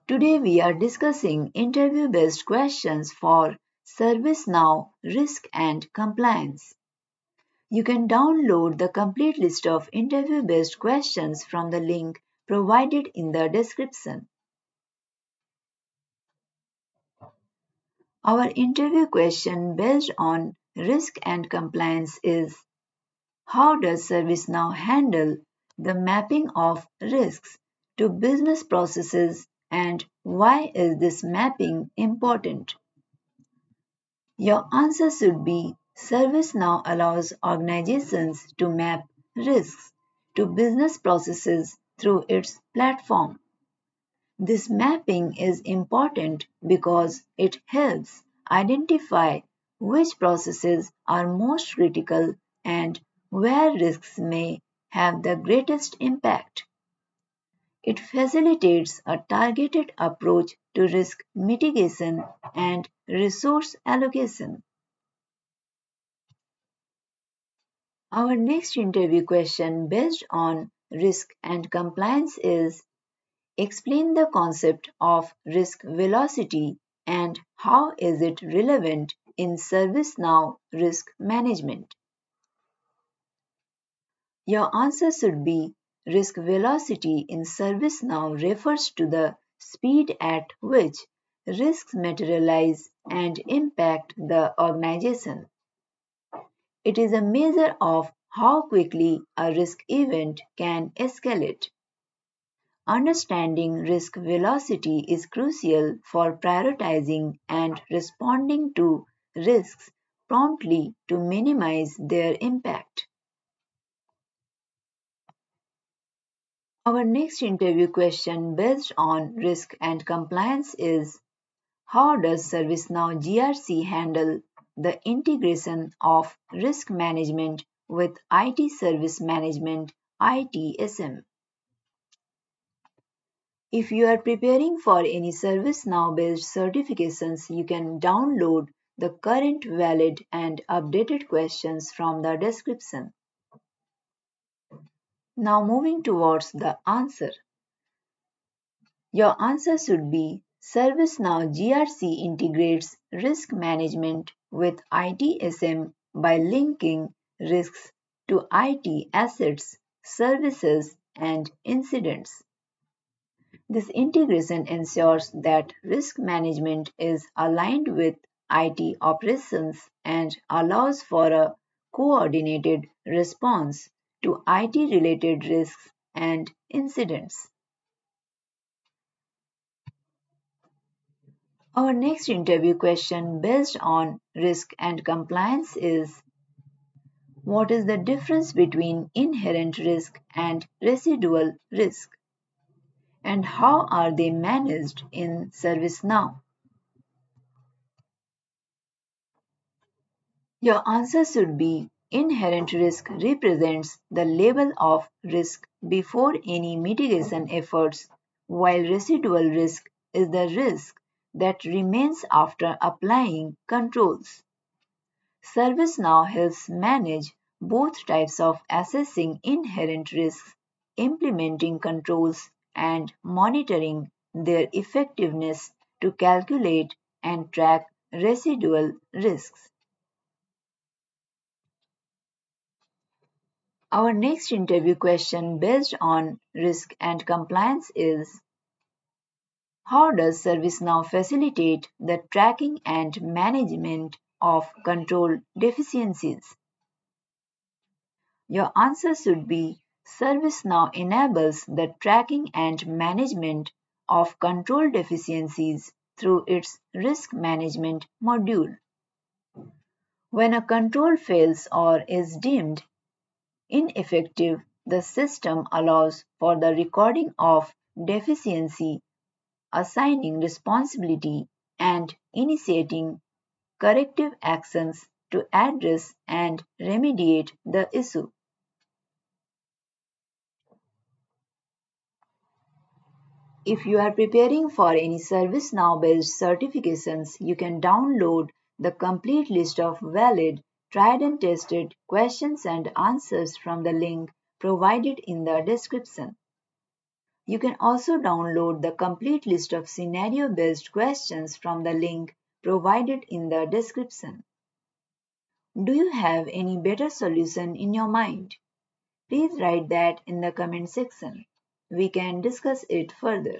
Today we are discussing interview-based questions for ServiceNow Risk and Compliance. You can download the complete list of interview-based questions from the link provided in the description. Our interview question based on risk and compliance is: how does ServiceNow handle the mapping of risks to business processes, and why is this mapping important? Your answer should be: ServiceNow allows organizations to map risks to business processes through its platform. This mapping is important because it helps identify which processes are most critical and where risks may have the greatest impact. It facilitates a targeted approach to risk mitigation and resource allocation. Our next interview question based on risk and compliance is: explain the concept of risk velocity and how is it relevant in ServiceNow risk management? Your answer should be: risk velocity in ServiceNow refers to the speed at which risks materialize and impact the organization. It is a measure of how quickly a risk event can escalate. Understanding risk velocity is crucial for prioritizing and responding to risks promptly to minimize their impact. Our next interview question based on risk and compliance is: how does ServiceNow GRC handle the integration of risk management with IT service management (ITSM)? If you are preparing for any ServiceNow-based certifications, you can download the current, valid, and updated questions from the description. Now moving towards the answer. Your answer should be: ServiceNow GRC integrates risk management with ITSM by linking risks to IT assets, services, and incidents. This integration ensures that risk management is aligned with IT operations and allows for a coordinated response to IT-related risks and incidents. Our next interview question based on risk and compliance is: what is the difference between inherent risk and residual risk, and how are they managed in ServiceNow? Your answer should be: inherent risk represents the level of risk before any mitigation efforts, while residual risk is the risk that remains after applying controls. ServiceNow helps manage both types of assessing inherent risks, implementing controls, and monitoring their effectiveness to calculate and track residual risks. Our next interview question based on risk and compliance is: how does ServiceNow facilitate the tracking and management of control deficiencies? Your answer should be: ServiceNow enables the tracking and management of control deficiencies through its risk management module. When a control fails or is deemed ineffective, the system allows for the recording of deficiency, assigning responsibility, and initiating corrective actions to address and remediate the issue. If you are preparing for any ServiceNow-based certifications, you can download the complete list of valid, tried and tested questions and answers from the link provided in the description. You can also download the complete list of scenario-based questions from the link provided in the description. Do you have any better solution in your mind? Please write that in the comment section. We can discuss it further.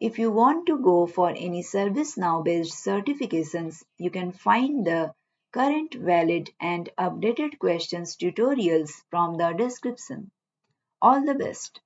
If you want to go for any ServiceNow based certifications, you can find the current valid and updated questions tutorials from the description. All the best.